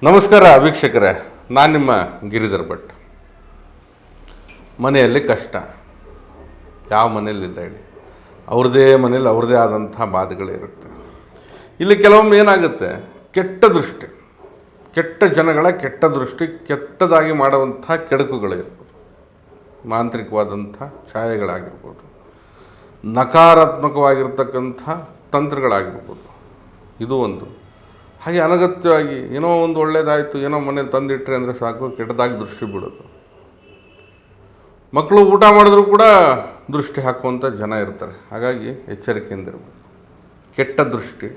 ನಮಸ್ಕಾರ ವೀಕ್ಷಕರೇ, ನಾನು ನಿಮ್ಮ ಗಿರಿಧರ್ ಭಟ್. ಮನೆಯಲ್ಲಿ ಕಷ್ಟ ಯಾವ ಮನೆಯಲ್ಲಿಲ್ಲ ಹೇಳಿ. ಅವ್ರದ್ದೇ ಮನೇಲಿ ಅವ್ರದ್ದೇ ಆದಂಥ ಬಾಧೆಗಳಿರುತ್ತೆ. ಇಲ್ಲಿ ಕೆಲವೊಮ್ಮೆ ಏನಾಗುತ್ತೆ, ಕೆಟ್ಟ ದೃಷ್ಟಿ, ಕೆಟ್ಟ ಜನಗಳ ಕೆಟ್ಟ ದೃಷ್ಟಿ, ಕೆಟ್ಟದಾಗಿ ಮಾಡುವಂಥ ಕೆಡುಕುಗಳಿರ್ಬೋದು, ಮಾಂತ್ರಿಕವಾದಂಥ ಛಾಯೆಗಳಾಗಿರ್ಬೋದು, ನಕಾರಾತ್ಮಕವಾಗಿರ್ತಕ್ಕಂಥ ತಂತ್ರಗಳಾಗಿರ್ಬೋದು. ಇದು ಒಂದು. ಹಾಗೆ ಅನಗತ್ಯವಾಗಿ ಏನೋ ಒಂದು ಒಳ್ಳೇದಾಯಿತು, ಏನೋ ಮನೇಲಿ ತಂದಿಟ್ರೆ ಅಂದರೆ ಸಾಕು, ಕೆಟ್ಟದಾಗಿ ದೃಷ್ಟಿ ಬಿಡೋದು. ಮಕ್ಕಳು ಊಟ ಮಾಡಿದ್ರೂ ಕೂಡ ದೃಷ್ಟಿ ಹಾಕುವಂಥ ಜನ ಇರ್ತಾರೆ. ಹಾಗಾಗಿ ಎಚ್ಚರಿಕೆಯಿಂದಿರ್ಬೋದು. ಕೆಟ್ಟ ದೃಷ್ಟಿ,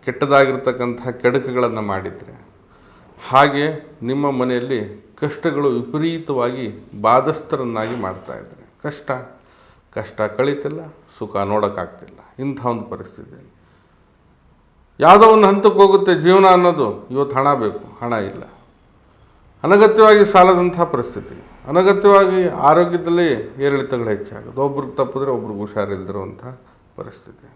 ಕೆಟ್ಟದಾಗಿರ್ತಕ್ಕಂಥ ಕೆಡುಕುಗಳನ್ನು ಮಾಡಿದರೆ, ಹಾಗೆ ನಿಮ್ಮ ಮನೆಯಲ್ಲಿ ಕಷ್ಟಗಳು ವಿಪರೀತವಾಗಿ ಬಾಧಸ್ಥರನ್ನಾಗಿ ಮಾಡ್ತಾಯಿದ್ದಾರೆ. ಕಷ್ಟ ಕಳೀತಿಲ್ಲ, ಸುಖ ನೋಡೋಕ್ಕಾಗ್ತಿಲ್ಲ. ಇಂಥ ಒಂದು ಪರಿಸ್ಥಿತಿ. ಯಾವುದೋ ಒಂದು ಹಂತಕ್ಕೆ ಹೋಗುತ್ತೆ ಜೀವನ ಅನ್ನೋದು. ಇವತ್ತು ಹಣ ಬೇಕು, ಹಣ ಇಲ್ಲ. ಅನಗತ್ಯವಾಗಿ ಸಾಲದಂಥ ಪರಿಸ್ಥಿತಿ, ಅನಗತ್ಯವಾಗಿ ಆರೋಗ್ಯದಲ್ಲಿ ಏರಿಳಿತಗಳು ಹೆಚ್ಚಾಗೋದು, ಒಬ್ರಿಗೆ ತಪ್ಪಿದ್ರೆ ಒಬ್ರಿಗೆ ಹುಷಾರಿಲ್ದಿರುವಂಥ ಪರಿಸ್ಥಿತಿ.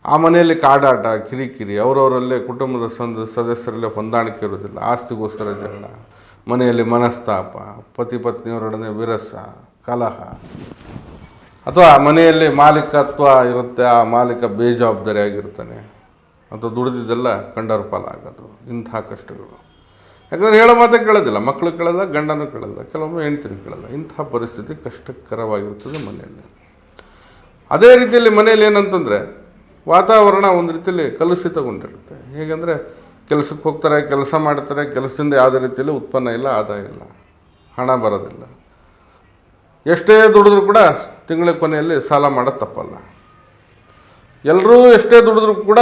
ಆ ಮನೆಯಲ್ಲಿ ಕಾಡಾಟ, ಕಿರಿಕಿರಿ, ಅವರವರಲ್ಲೇ ಕುಟುಂಬದ ಸದಸ್ಯರಲ್ಲೇ ಹೊಂದಾಣಿಕೆ ಇರೋದಿಲ್ಲ, ಆಸ್ತಿಗೋಸ್ಕರ ಜಗಳ, ಮನೆಯಲ್ಲಿ ಮನಸ್ತಾಪ, ಪತಿ ಪತ್ನಿಯವರೊಡನೆ ವಿರಸ, ಕಲಹ, ಅಥವಾ ಮನೆಯಲ್ಲಿ ಮಾಲೀಕತ್ವ ಇರುತ್ತೆ, ಆ ಮಾಲೀಕ ಬೇಜವಾಬ್ದಾರಿಯಾಗಿರ್ತಾನೆ, ಅಥವಾ ದುಡಿದಿದ್ದೆಲ್ಲ ಕಂಡರ ಪಾಲಾಗೋದು. ಇಂಥ ಕಷ್ಟಗಳು. ಯಾಕಂದರೆ ಹೇಳೋ ಮಾತೇ ಕೇಳೋದಿಲ್ಲ, ಮಕ್ಕಳು ಕೇಳಲ್ಲ, ಗಂಡನೂ ಕೇಳಲ್ಲ, ಕೆಲವೊಮ್ಮೆ ಹೆಂಡ್ತಿನೂ ಕೇಳಲ್ಲ. ಇಂಥ ಪರಿಸ್ಥಿತಿ ಕಷ್ಟಕರವಾಗಿರ್ತದೆ ಮನೆಯಲ್ಲಿ. ಅದೇ ರೀತಿಯಲ್ಲಿ ಮನೆಯಲ್ಲಿ ಏನಂತಂದರೆ, ವಾತಾವರಣ ಒಂದು ರೀತಿಯಲ್ಲಿ ಕಲುಷಿತಗೊಂಡಿರುತ್ತೆ. ಹೇಗೆಂದರೆ, ಕೆಲಸಕ್ಕೆ ಹೋಗ್ತಾರೆ, ಕೆಲಸ ಮಾಡ್ತಾರೆ, ಕೆಲಸದಿಂದ ಯಾವುದೇ ರೀತಿಯಲ್ಲಿ ಉತ್ಪನ್ನ ಇಲ್ಲ, ಆದಾಯ ಇಲ್ಲ, ಹಣ ಬರೋದಿಲ್ಲ. ಎಷ್ಟೇ ದುಡಿದ್ರೂ ಕೂಡ ತಿಂಗಳ ಕೊನೆಯಲ್ಲಿ ಸಾಲ ಮಾಡೋದು ತಪ್ಪಲ್ಲ. ಎಲ್ಲರೂ ಎಷ್ಟೇ ದುಡಿದ್ರೂ ಕೂಡ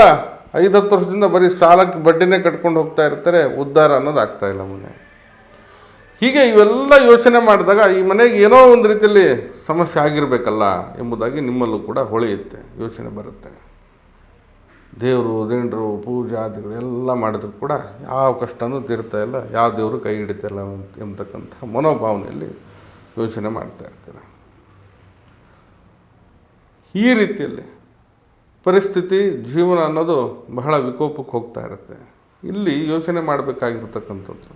5-10 ವರ್ಷದಿಂದ ಬರೀ ಸಾಲಕ್ಕೆ ಬಡ್ಡಿನೇ ಕಟ್ಕೊಂಡು ಹೋಗ್ತಾ ಇರ್ತಾರೆ. ಉದ್ಧಾರ ಅನ್ನೋದು ಆಗ್ತಾಯಿಲ್ಲ ಮನೆ. ಹೀಗೆ ಇವೆಲ್ಲ ಯೋಚನೆ ಮಾಡಿದಾಗ ಈ ಮನೆಗೆ ಏನೋ ಒಂದು ರೀತಿಯಲ್ಲಿ ಸಮಸ್ಯೆ ಆಗಿರಬೇಕಲ್ಲ ಎಂಬುದಾಗಿ ನಿಮ್ಮಲ್ಲೂ ಕೂಡ ಹೊಳೆಯುತ್ತೆ, ಯೋಚನೆ ಬರುತ್ತೆ. ದೇವರು ದಿಂಡ್ರು ಪೂಜಾದಿಗಳು ಎಲ್ಲ ಮಾಡಿದ್ರು ಕೂಡ ಯಾವ ಕಷ್ಟನೂ ತೀರ್ತಾ ಇಲ್ಲ, ಯಾವ ದೇವರು ಕೈ ಹಿಡಿತಾ ಇಲ್ಲ ಎಂಬತಕ್ಕಂಥ ಮನೋಭಾವನೆಯಲ್ಲಿ ಯೋಚನೆ ಮಾಡ್ತಾ ಇರ್ತಾರೆ. ಈ ರೀತಿಯಲ್ಲಿ ಪರಿಸ್ಥಿತಿ, ಜೀವನ ಅನ್ನೋದು ಬಹಳ ವಿಕೋಪಕ್ಕೆ ಹೋಗ್ತಾ ಇರುತ್ತೆ. ಇಲ್ಲಿ ಯೋಚನೆ ಮಾಡಬೇಕಾಗಿರ್ತಕ್ಕಂಥದ್ದು,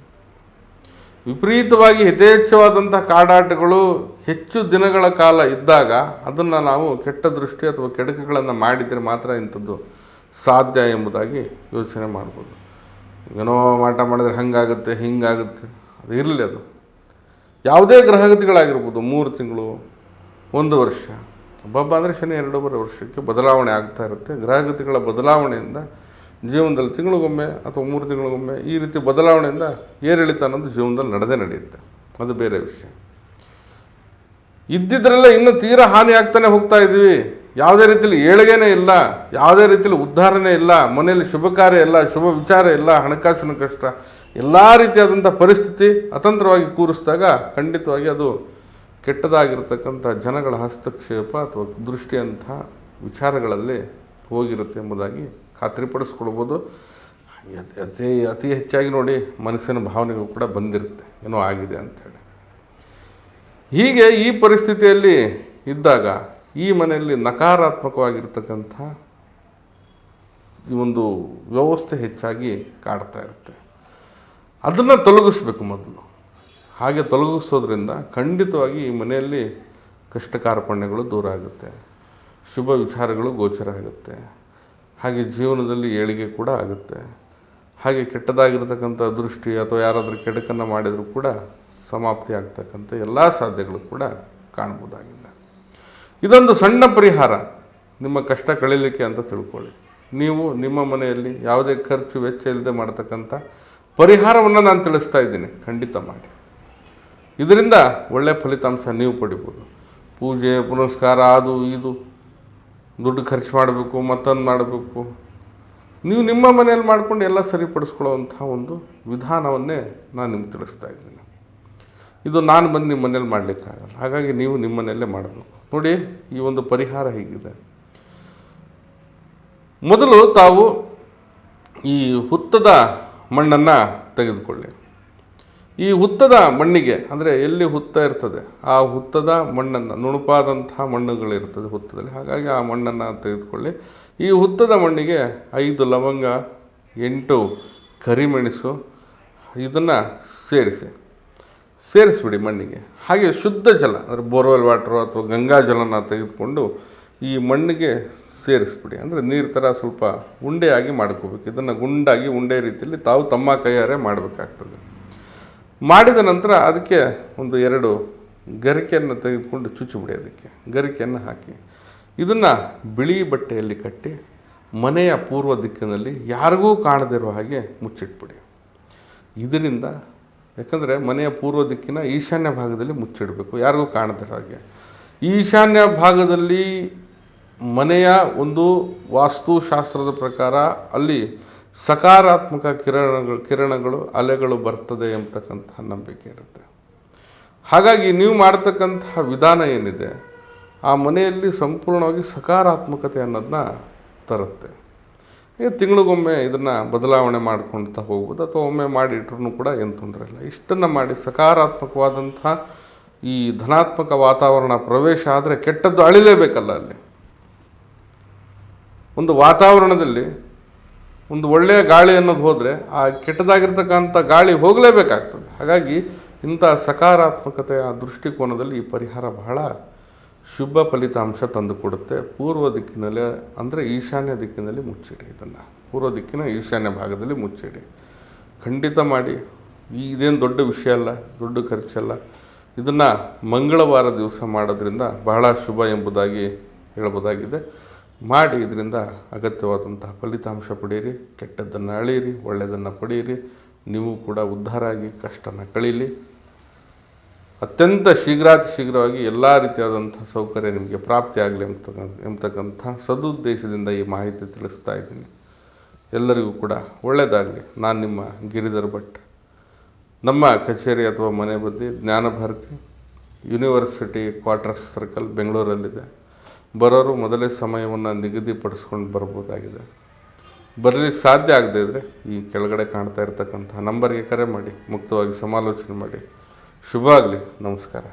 ವಿಪರೀತವಾಗಿ ಯಥೇಚ್ಛವಾದಂಥ ಕಾಡಾಟಗಳು ಹೆಚ್ಚು ದಿನಗಳ ಕಾಲ ಇದ್ದಾಗ ಅದನ್ನು ನಾವು ಕೆಟ್ಟ ದೃಷ್ಟಿ ಅಥವಾ ಕೆಡುಕುಗಳನ್ನು ಮಾಡಿದರೆ ಮಾತ್ರ ಇಂಥದ್ದು ಸಾಧ್ಯ ಎಂಬುದಾಗಿ ಯೋಚನೆ ಮಾಡ್ಬೋದು. ಏನೋ ಮಾಟ ಮಾಡಿದ್ರೆ ಹಾಗಾಗುತ್ತೆ, ಹಿಂಗಾಗುತ್ತೆ, ಅದು ಇರಲಿ. ಅದು ಯಾವುದೇ ಗ್ರಹಗತಿಗಳಾಗಿರ್ಬೋದು, 3 ತಿಂಗಳು, 1 ವರ್ಷ, ಹಬ್ಬ ಅಂದರೆ ಶನಿ 2.5 ವರ್ಷಕ್ಕೆ ಬದಲಾವಣೆ ಆಗ್ತಾ ಇರುತ್ತೆ. ಗ್ರಹಗತಿಗಳ ಬದಲಾವಣೆಯಿಂದ ಜೀವನದಲ್ಲಿ ತಿಂಗಳಿಗೊಮ್ಮೆ ಅಥವಾ 3 ತಿಂಗಳಿಗೊಮ್ಮೆ ಈ ರೀತಿ ಬದಲಾವಣೆಯಿಂದ ಏರಿಳಿತ ಅನ್ನೋದು ಜೀವನದಲ್ಲಿ ನಡೆಯುತ್ತೆ. ಅದು ಬೇರೆ ವಿಷಯ. ಇದ್ದಿದ್ರಲ್ಲೇ ಇನ್ನೂ ತೀರಾ ಹಾನಿ ಆಗ್ತಾನೆ ಹೋಗ್ತಾ ಇದ್ದೀವಿ. ಯಾವುದೇ ರೀತಿಯಲ್ಲಿ ಏಳಿಗೆನೇ ಇಲ್ಲ, ಯಾವುದೇ ರೀತಿಯಲ್ಲಿ ಉದ್ಧಾರನೇ ಇಲ್ಲ, ಮನೆಯಲ್ಲಿ ಶುಭ ಕಾರ್ಯ ಇಲ್ಲ, ಶುಭ ವಿಚಾರ ಇಲ್ಲ, ಹಣಕಾಸಿನ ಕಷ್ಟ, ಎಲ್ಲ ರೀತಿಯಾದಂಥ ಪರಿಸ್ಥಿತಿ ಅತಂತ್ರವಾಗಿ ಕೂರಿಸಿದಾಗ ಖಂಡಿತವಾಗಿ ಅದು ಕೆಟ್ಟದಾಗಿರ್ತಕ್ಕಂಥ ಜನಗಳ ಹಸ್ತಕ್ಷೇಪ ಅಥವಾ ದೃಷ್ಟಿಯಂಥ ವಿಚಾರಗಳಲ್ಲಿ ಹೋಗಿರುತ್ತೆ ಎಂಬುದಾಗಿ ಖಾತ್ರಿಪಡಿಸ್ಕೊಳ್ಬೋದು. ಅತಿ ಹೆಚ್ಚಾಗಿ ನೋಡಿ ಮನಸ್ಸಿನ ಭಾವನೆಗಳು ಕೂಡ ಬಂದಿರುತ್ತೆ, ಏನೋ ಆಗಿದೆ ಅಂಥೇಳಿ. ಹೀಗೆ ಈ ಪರಿಸ್ಥಿತಿಯಲ್ಲಿ ಇದ್ದಾಗ ಈ ಮನೆಯಲ್ಲಿ ನಕಾರಾತ್ಮಕವಾಗಿರ್ತಕ್ಕಂಥ ಈ ಒಂದು ವ್ಯವಸ್ಥೆ ಹೆಚ್ಚಾಗಿ ಕಾಡ್ತಾ ಇರುತ್ತೆ. ಅದನ್ನು ತೊಲಗಿಸ್ಬೇಕು ಮೊದಲು. ಹಾಗೆ ತೊಲಗಿಸೋದ್ರಿಂದ ಖಂಡಿತವಾಗಿ ಈ ಮನೆಯಲ್ಲಿ ಕಷ್ಟ ಕಾರ್ಪಣ್ಯಗಳು ದೂರ ಆಗುತ್ತೆ, ಶುಭ ವಿಚಾರಗಳು ಗೋಚರ ಆಗುತ್ತೆ, ಹಾಗೆ ಜೀವನದಲ್ಲಿ ಏಳಿಗೆ ಕೂಡ ಆಗುತ್ತೆ. ಹಾಗೆ ಕೆಟ್ಟದಾಗಿರ್ತಕ್ಕಂಥ ದೃಷ್ಟಿ ಅಥವಾ ಯಾರಾದರೂ ಕೆಡುಕನ್ನು ಮಾಡಿದರೂ ಕೂಡ ಸಮಾಪ್ತಿ ಆಗ್ತಕ್ಕಂಥ ಎಲ್ಲ ಸಾಧ್ಯಗಳು ಕೂಡ ಕಾಣ್ಬೋದಾಗಿದೆ. ಇದೊಂದು ಸಣ್ಣ ಪರಿಹಾರ ನಿಮ್ಮ ಕಷ್ಟ ಕಳೀಲಿಕ್ಕೆ ಅಂತ ತಿಳ್ಕೊಳ್ಳಿ. ನೀವು ನಿಮ್ಮ ಮನೆಯಲ್ಲಿ ಯಾವುದೇ ಖರ್ಚು ವೆಚ್ಚ ಇಲ್ಲದೆ ಮಾಡ್ತಕ್ಕಂಥ ಪರಿಹಾರವನ್ನು ನಾನು ತಿಳಿಸ್ತಾ ಇದ್ದೀನಿ. ಖಂಡಿತ ಮಾಡಿ. ಇದರಿಂದ ಒಳ್ಳೆಯ ಫಲಿತಾಂಶ ನೀವು ಪಡಿಬೋದು. ಪೂಜೆ ಪುನಸ್ಕಾರ ಅದು ಇದು ದುಡ್ಡು ಖರ್ಚು ಮಾಡಬೇಕು, ಮತ್ತೊಂದು ಮಾಡಬೇಕು, ನೀವು ನಿಮ್ಮ ಮನೆಯಲ್ಲಿ ಮಾಡಿಕೊಂಡು ಎಲ್ಲ ಸರಿಪಡಿಸ್ಕೊಳ್ಳೋವಂಥ ಒಂದು ವಿಧಾನವನ್ನೇ ನಾನು ನಿಮ್ಗೆ ತಿಳಿಸ್ತಾ ಇದ್ದೀನಿ. ಇದು ನಾನು ಬಂದು ನಿಮ್ಮ ಮನೇಲಿ ಮಾಡಲಿಕ್ಕಾಗಲ್ಲ. ಹಾಗಾಗಿ ನೀವು ನಿಮ್ಮ ಮನೆಯಲ್ಲೇ ಮಾಡಬೇಕು. ನೋಡಿ, ಈ ಒಂದು ಪರಿಹಾರ ಹೀಗಿದೆ. ಮೊದಲು ತಾವು ಈ ಹುತ್ತದ ಮಣ್ಣನ್ನು ತೆಗೆದುಕೊಳ್ಳಿ. ಈ ಹುತ್ತದ ಮಣ್ಣಿಗೆ, ಅಂದರೆ ಎಲ್ಲಿ ಹುತ್ತ ಇರ್ತದೆ ಆ ಹುತ್ತದ ಮಣ್ಣನ್ನು, ನುಣುಪಾದಂಥ ಮಣ್ಣುಗಳಿರ್ತದೆ ಹುತ್ತದಲ್ಲಿ, ಹಾಗಾಗಿ ಆ ಮಣ್ಣನ್ನು ತೆಗೆದುಕೊಳ್ಳಿ. ಈ ಹುತ್ತದ ಮಣ್ಣಿಗೆ 5 ಲವಂಗ, 8 ಕರಿಮೆಣಸು, ಇದನ್ನು ಸೇರಿಸ್ಬಿಡಿ ಮಣ್ಣಿಗೆ. ಹಾಗೆ ಶುದ್ಧ ಜಲ ಅಂದರೆ ಬೋರ್ವೆಲ್ ವಾಟ್ರು ಅಥವಾ ಗಂಗಾ ಜಲನ ತೆಗೆದುಕೊಂಡು ಈ ಮಣ್ಣಿಗೆ ಸೇರಿಸ್ಬಿಡಿ. ಅಂದರೆ ನೀರು ಥರ ಸ್ವಲ್ಪ ಉಂಡೆಯಾಗಿ ಮಾಡ್ಕೋಬೇಕು. ಇದನ್ನು ಗುಂಡಾಗಿ ಉಂಡೆ ರೀತಿಯಲ್ಲಿ ತಾವು ತಮ್ಮ ಕೈಯಾರೆ ಮಾಡಬೇಕಾಗ್ತದೆ. ಮಾಡಿದ ನಂತರ ಅದಕ್ಕೆ ಒಂದು 2 ಗರಿಕೆಯನ್ನು ತೆಗೆದುಕೊಂಡು ಚುಚ್ಚಿಬಿಡಿ. ಅದಕ್ಕೆ ಗರಿಕೆಯನ್ನು ಹಾಕಿ ಇದನ್ನು ಬಿಳಿ ಬಟ್ಟೆಯಲ್ಲಿ ಕಟ್ಟಿ ಮನೆಯ ಪೂರ್ವ ದಿಕ್ಕಿನಲ್ಲಿ ಯಾರಿಗೂ ಕಾಣದಿರೋ ಹಾಗೆ ಮುಚ್ಚಿಟ್ಬಿಡಿ. ಇದರಿಂದ ಯಾಕಂದರೆ ಮನೆಯ ಪೂರ್ವ ದಿಕ್ಕಿನ ಈಶಾನ್ಯ ಭಾಗದಲ್ಲಿ ಮುಚ್ಚಿಡಬೇಕು, ಯಾರಿಗೂ ಕಾಣದಿರೋ ಹಾಗೆ. ಈಶಾನ್ಯ ಭಾಗದಲ್ಲಿ ಮನೆಯ ಒಂದು ವಾಸ್ತುಶಾಸ್ತ್ರದ ಪ್ರಕಾರ ಅಲ್ಲಿ ಸಕಾರಾತ್ಮಕ ಕಿರಣಗಳು ಅಲೆಗಳು ಬರ್ತದೆ ಎಂಬತಕ್ಕಂಥ ನಂಬಿಕೆ ಇರುತ್ತೆ. ಹಾಗಾಗಿ ನೀವು ಮಾಡ್ತಕ್ಕಂತಹ ವಿಧಾನ ಏನಿದೆ ಆ ಮನೆಯಲ್ಲಿ ಸಂಪೂರ್ಣವಾಗಿ ಸಕಾರಾತ್ಮಕತೆ ಅನ್ನೋದನ್ನ ತರುತ್ತೆ. ಈಗ ತಿಂಗಳಿಗೊಮ್ಮೆ ಇದನ್ನು ಬದಲಾವಣೆ ಮಾಡ್ಕೊಳ್ತಾ ಹೋಗ್ಬೋದು, ಅಥವಾ ಒಮ್ಮೆ ಮಾಡಿಟ್ರೂ ಕೂಡ ಏನು ತೊಂದರೆ ಇಲ್ಲ. ಇಷ್ಟನ್ನು ಮಾಡಿ ಸಕಾರಾತ್ಮಕವಾದಂಥ ಈ ಧನಾತ್ಮಕ ವಾತಾವರಣ ಪ್ರವೇಶ ಆದರೆ ಕೆಟ್ಟದ್ದು ಅಳಿಲೇಬೇಕಲ್ಲ. ಅಲ್ಲಿ ಒಂದು ವಾತಾವರಣದಲ್ಲಿ ಒಂದು ಒಳ್ಳೆಯ ಗಾಳಿ ಅನ್ನೋದು ಹೋದರೆ ಆ ಕೆಟ್ಟದಾಗಿರ್ತಕ್ಕಂಥ ಗಾಳಿ ಹೋಗಲೇಬೇಕಾಗ್ತದೆ. ಹಾಗಾಗಿ ಇಂಥ ಸಕಾರಾತ್ಮಕತೆಯ ದೃಷ್ಟಿಕೋನದಲ್ಲಿ ಈ ಪರಿಹಾರ ಬಹಳ ಶುಭ ಫಲಿತಾಂಶ ತಂದುಕೊಡುತ್ತೆ. ಪೂರ್ವ ದಿಕ್ಕಿನಲ್ಲಿ ಅಂದರೆ ಈಶಾನ್ಯ ದಿಕ್ಕಿನಲ್ಲಿ ಮುಚ್ಚಿಡಿ. ಇದನ್ನು ಪೂರ್ವ ದಿಕ್ಕಿನ ಈಶಾನ್ಯ ಭಾಗದಲ್ಲಿ ಮುಚ್ಚಿಡಿ. ಖಂಡಿತ ಮಾಡಿ. ಇದೇನು ದೊಡ್ಡ ವಿಷಯ ಅಲ್ಲ, ದೊಡ್ಡ ಖರ್ಚಲ್ಲ. ಇದನ್ನು ಮಂಗಳವಾರ ದಿವಸ ಮಾಡೋದ್ರಿಂದ ಬಹಳ ಶುಭ ಎಂಬುದಾಗಿ ಹೇಳ್ಬೋದಾಗಿದೆ. ಮಾಡಿ ಇದರಿಂದ ಅಗತ್ಯವಾದಂತಹ ಫಲಿತಾಂಶ ಪಡೆಯಿರಿ. ಕೆಟ್ಟದ್ದನ್ನು ಅಳೀರಿ, ಒಳ್ಳೆಯದನ್ನು ಪಡೆಯಿರಿ. ನೀವು ಕೂಡ ಉದ್ಧಾರ ಆಗಿ ಕಷ್ಟನ ಕಳೀಲಿ. ಅತ್ಯಂತ ಶೀಘ್ರವಾಗಿ ಎಲ್ಲ ರೀತಿಯಾದಂಥ ಸೌಕರ್ಯ ನಿಮಗೆ ಪ್ರಾಪ್ತಿಯಾಗಲಿ ಎಂಬತಕ್ಕಂಥ ಸದುದ್ದೇಶದಿಂದ ಈ ಮಾಹಿತಿ ತಿಳಿಸ್ತಾ ಇದ್ದೀನಿ. ಎಲ್ಲರಿಗೂ ಕೂಡ ಒಳ್ಳೆಯದಾಗಲಿ. ನಾನು ನಿಮ್ಮ ಗಿರಿಧರ್ ಭಟ್. ನಮ್ಮ ಕಚೇರಿ ಅಥವಾ ಮನೆ ಬದಿ ಜ್ಞಾನಭಾರತಿ ಯೂನಿವರ್ಸಿಟಿ ಕ್ವಾರ್ಟರ್ಸ್ ಸರ್ಕಲ್ ಬೆಂಗಳೂರಲ್ಲಿದೆ. ಬರೋರು ಮೊದಲೇ ಸಮಯವನ್ನು ನಿಗದಿಪಡಿಸ್ಕೊಂಡು ಬರ್ಬೋದಾಗಿದೆ. ಬರಲಿಕ್ಕೆ ಸಾಧ್ಯ ಆಗದೇ ಇದ್ದರೆ ಈ ಕೆಳಗಡೆ ಕಾಣ್ತಾ ಇರ್ತಕ್ಕಂಥ ನಂಬರ್ಗೆ ಕರೆ ಮಾಡಿ, ಮುಕ್ತವಾಗಿ ಸಮಾಲೋಚನೆ ಮಾಡಿ. ಶುಭ ಆಗಲಿ. ನಮಸ್ಕಾರ.